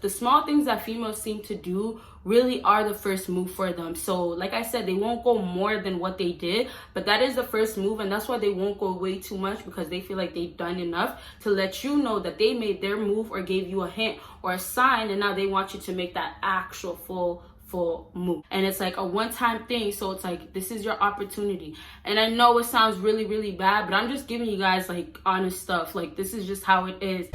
the small things that females seem to do really are the first move for them. So like I said, they won't go more than what they did, but that is the first move, and that's why they won't go way too much, because they feel like they've done enough to let you know that they made their move or gave you a hint or a sign, and now they want you to make that actual full move. And it's like a one-time thing, so it's like, this is your opportunity. And I know it sounds really, really bad, but I'm just giving you guys like honest stuff. Like, this is just how it is.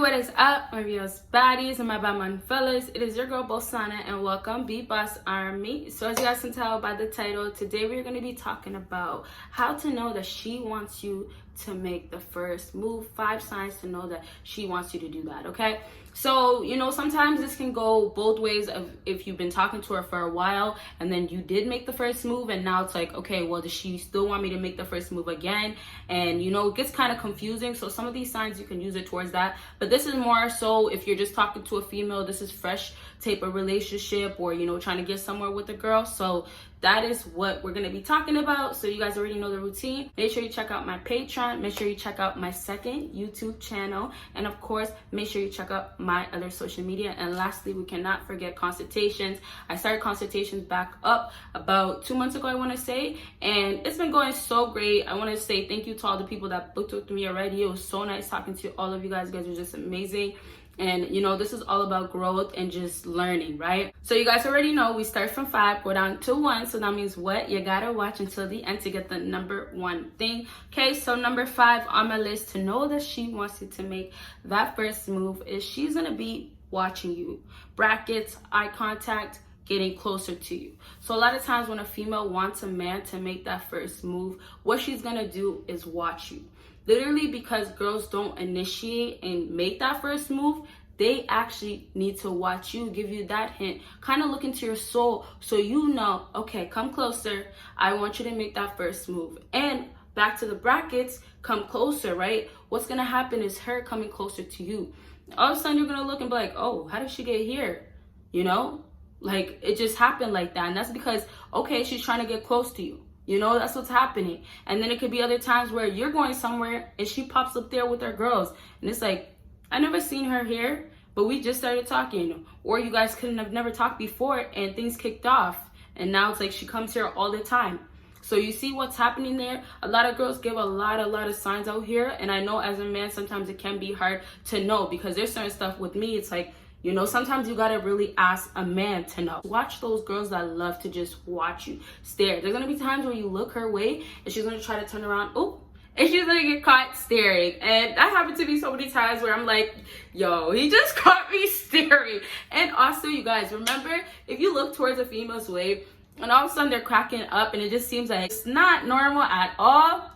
What is up, my BBossBaddies and my bad fellas? It is your girl Bosana, and welcome BBossArmy. So as you guys can tell by the title, today we're going to be talking about how to know that she wants you to make the first move. 5 signs to know that she wants you to do that, okay? So, you know, sometimes this can go both ways. Of if you've been talking to her for a while and then you did make the first move, and now it's like, okay, well, does she still want me to make the first move again? And, you know, it gets kind of confusing. So some of these signs, you can use it towards that. But this is more so if you're just talking to a female, this is fresh type of relationship, or, you know, trying to get somewhere with a girl. So that is what we're going to be talking about. So you guys already know the routine. Make sure you check out my Patreon. Make sure you check out my second YouTube channel. And of course, make sure you check out my other social media. And lastly, we cannot forget consultations. I started consultations back up about 2 months ago, I want to say. And it's been going so great. I want to say thank you to all the people that booked with me already. It was so nice talking to all of you guys. You guys were just amazing. And, you know, this is all about growth and just learning, right? So you guys already know we start from 5, go down to 1. So that means what? You gotta watch until the end to get the number 1 thing. Okay, so number 5 on my list to know that she wants you to make that first move is she's gonna be watching you. Brackets, eye contact, getting closer to you. So a lot of times when a female wants a man to make that first move, what she's gonna do is watch you. Literally, because girls don't initiate and make that first move, they actually need to watch you, give you that hint, kind of look into your soul so you know, okay, come closer. I want you to make that first move. And back to the brackets, come closer, right? What's going to happen is her coming closer to you. All of a sudden, you're going to look and be like, oh, how did she get here? You know, like it just happened like that. And that's because, okay, she's trying to get close to you. You know, that's what's happening. And then it could be other times where you're going somewhere and she pops up there with her girls. And it's like, I never seen her here, but we just started talking. Or you guys couldn't have never talked before and things kicked off. And now it's like she comes here all the time. So you see what's happening there? A lot of girls give a lot of signs out here. And I know as a man, sometimes it can be hard to know, because there's certain stuff with me. It's like, you know, sometimes you gotta really ask a man to know. Watch those girls that love to just watch you stare. There's gonna be times where you look her way and she's gonna try to turn around, oh, and she's gonna get caught staring. And that happened to me so many times where I'm like, yo, he just caught me staring. And also, you guys, remember, if you look towards a female's way and all of a sudden they're cracking up and it just seems like it's not normal at all,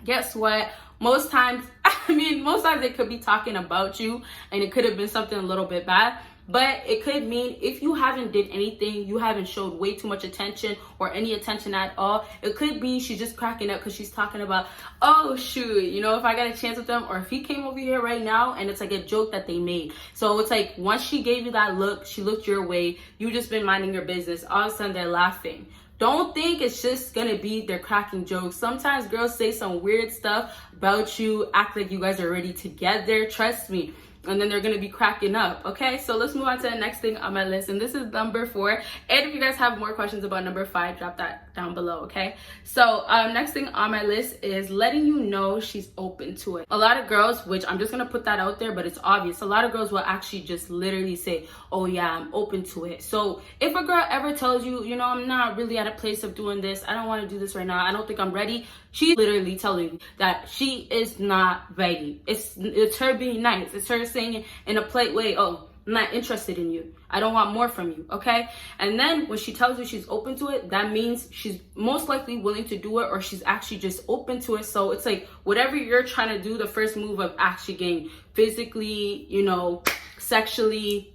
guess what? Most times they could be talking about you, and it could have been something a little bit bad, but it could mean if you haven't did anything, you haven't showed way too much attention or any attention at all, it could be she's just cracking up because she's talking about, oh shoot, you know, if I got a chance with them, or if he came over here right now, and it's like a joke that they made. So it's like, once she gave you that look, she looked your way, you just been minding your business, all of a sudden they're laughing. Don't think it's just gonna be they're cracking jokes. Sometimes girls say some weird stuff about you, act like you guys are already together, trust me. And then they're gonna be cracking up, okay? So let's move on to the next thing on my list, and this is number 4. And if you guys have more questions about number 5, drop that down below, okay? So next thing on my list is letting you know she's open to it. A lot of girls, which I'm just gonna put that out there, but it's obvious, a lot of girls will actually just literally say, oh yeah, I'm open to it. So if a girl ever tells you, you know, I'm not really at a place of doing this, I don't want to do this right now, I don't think I'm ready, she's literally telling you that she is not ready. It's her being nice. It's her saying in a polite way, oh, I'm not interested in you, I don't want more from you, okay? And then when she tells you she's open to it, that means she's most likely willing to do it, or she's actually just open to it. So it's like, whatever you're trying to do, the first move of actually getting physically, you know, sexually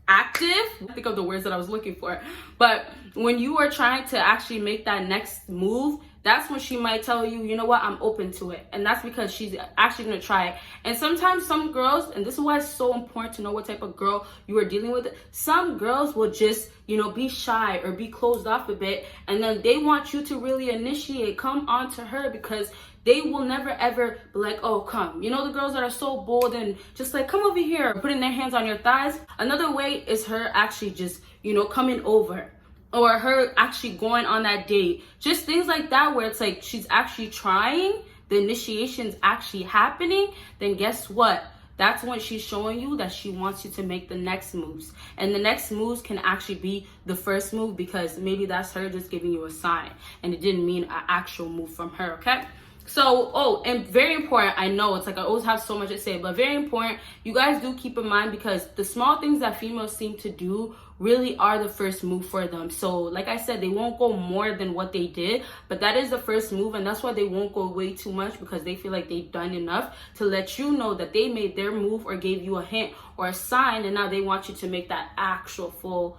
active, I think of the words that I was looking for, but when you are trying to actually make that next move, that's when she might tell you, you know what, I'm open to it. And that's because she's actually going to try it. And sometimes some girls, and this is why it's so important to know what type of girl you are dealing with, some girls will just, you know, be shy or be closed off a bit, and then they want you to really initiate, come on to her, because they will never ever be like, oh, come. You know, the girls that are so bold and just like, come over here, putting their hands on your thighs. Another way is her actually just, you know, coming over, or her actually going on that date. Just things like that where it's like she's actually trying, the initiation's actually happening. Then guess what? That's when she's showing you that she wants you to make the next moves. And the next moves can actually be the first move, because maybe that's her just giving you a sign and it didn't mean an actual move from her, okay? So, oh, and very important, I know it's like I always have so much to say, but very important, you guys do keep in mind, because the small things that females seem to do really are the first move for them. So like I said, they won't go more than what they did, but that is the first move, and that's why they won't go way too much, because they feel like they've done enough to let you know that they made their move or gave you a hint or a sign, and now they want you to make that actual full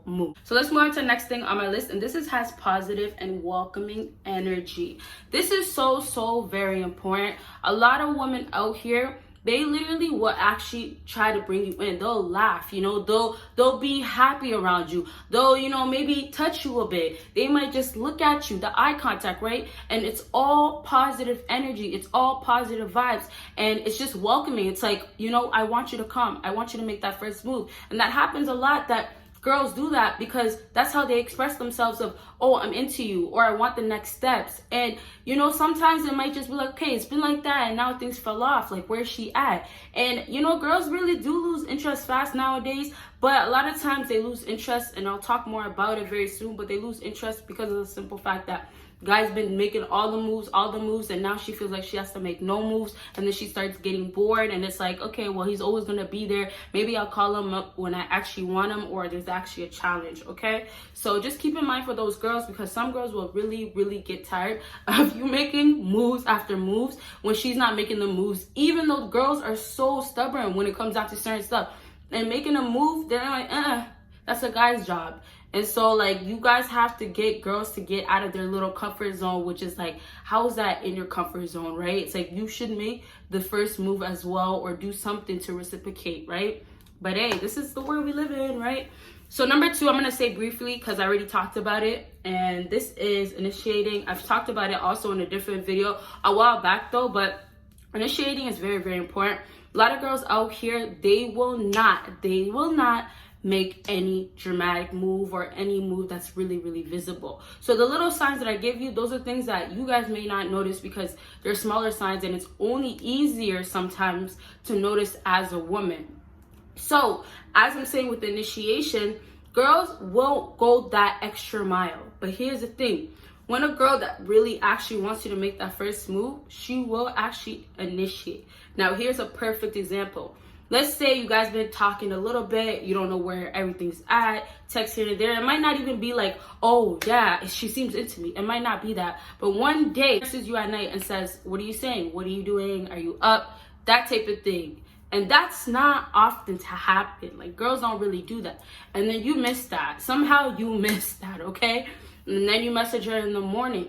move. So let's move on to the next thing on my list, and this has positive and welcoming energy. This is so very important. A lot of women out here, they literally will actually try to bring you in. They'll laugh, you know, they'll be happy around you. They'll, you know, maybe touch you a bit. They might just look at you, the eye contact, right? And it's all positive energy. It's all positive vibes. And it's just welcoming. It's like, you know, I want you to come. I want you to make that first move. And that happens a lot, that girls do that because that's how they express themselves of, oh, I'm into you, or I want the next steps. And, you know, sometimes it might just be like, okay, it's been like that and now things fell off. Like, where's she at? And, you know, girls really do lose interest fast nowadays, but a lot of times they lose interest, and I'll talk more about it very soon, but they lose interest because of the simple fact that guy's been making all the moves, and now she feels like she has to make no moves, and then she starts getting bored, and it's like, okay, well, he's always gonna be there. Maybe I'll call him up when I actually want him, or there's actually a challenge, okay? So just keep in mind for those girls, because some girls will really get tired of you making moves after moves when she's not making the moves, even though girls are so stubborn when it comes down to certain stuff. And making a move, they're like, that's a guy's job. And so, like, you guys have to get girls to get out of their little comfort zone, which is like, how is that in your comfort zone, right? It's like, you should make the first move as well, or do something to reciprocate, right? But hey, this is the world we live in, right? So number 2, I'm going to say briefly, because I already talked about it, and this is initiating. I've talked about it also in a different video a while back though, but initiating is very important. A lot of girls out here, they will not make any dramatic move or any move that's really visible. So the little signs that I give you, those are things that you guys may not notice because they're smaller signs, and it's only easier sometimes to notice as a woman. So as I'm saying with the initiation, girls won't go that extra mile. But here's the thing. When a girl that really actually wants you to make that first move, she will actually initiate. Now here's a perfect example. Let's say you guys been talking a little bit, you don't know where everything's at, text here and there. It might not even be like, oh yeah, she seems into me. It might not be that. But one day, messages you at night and says, what are you saying? What are you doing? Are you up? That type of thing. And that's not often to happen. Like, girls don't really do that. And then you miss that. Somehow you miss that, okay? And then you message her in the morning.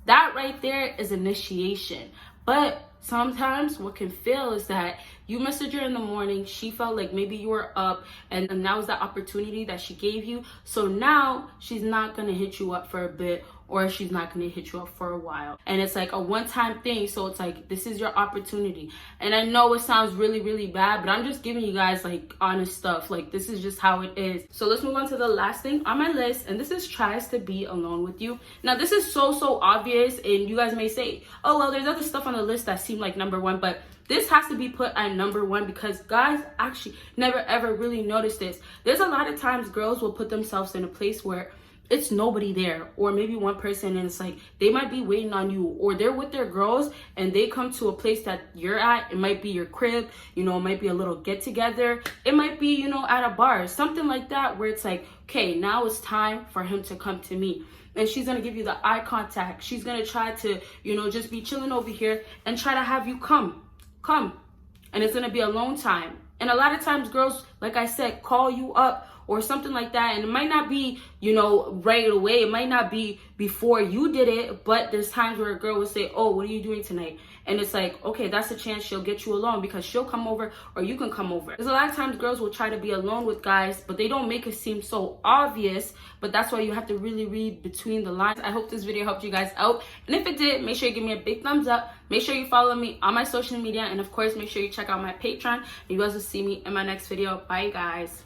That right there is initiation. But sometimes what can fail is that you message her in the morning, she felt like maybe you were up, and that was the opportunity that she gave you. So now she's not going to hit you up for a bit, or she's not going to hit you up for a while. And it's like a one-time thing. So it's like, this is your opportunity. And I know it sounds really bad, but I'm just giving you guys like honest stuff. Like, this is just how it is. So let's move on to the last thing on my list. And this is tries to be alone with you. Now, this is so obvious. And you guys may say, oh, well, there's other stuff on the list that seem like number 1, but this has to be put at number 1 because guys actually never ever really notice this. There's a lot of times girls will put themselves in a place where it's nobody there, or maybe one person, and it's like they might be waiting on you, or they're with their girls and they come to a place that you're at. It might be your crib, you know, it might be a little get together, it might be, you know, at a bar, something like that, where it's like, okay, now it's time for him to come to me. And she's gonna give you the eye contact. She's gonna try to, you know, just be chilling over here and try to have you come. And it's gonna be alone time. And a lot of times girls, like I said, call you up, or something like that. And it might not be, you know, right away. It might not be before you did it, but there's times where a girl will say, oh, what are you doing tonight? And it's like, okay, that's a chance she'll get you alone, because she'll come over or you can come over. There's a lot of times girls will try to be alone with guys, but they don't make it seem so obvious. But that's why you have to really read between the lines. I hope this video helped you guys out. And if it did, make sure you give me a big thumbs up. Make sure you follow me on my social media. And of course, make sure you check out my Patreon. And you guys will see me in my next video. Bye, guys.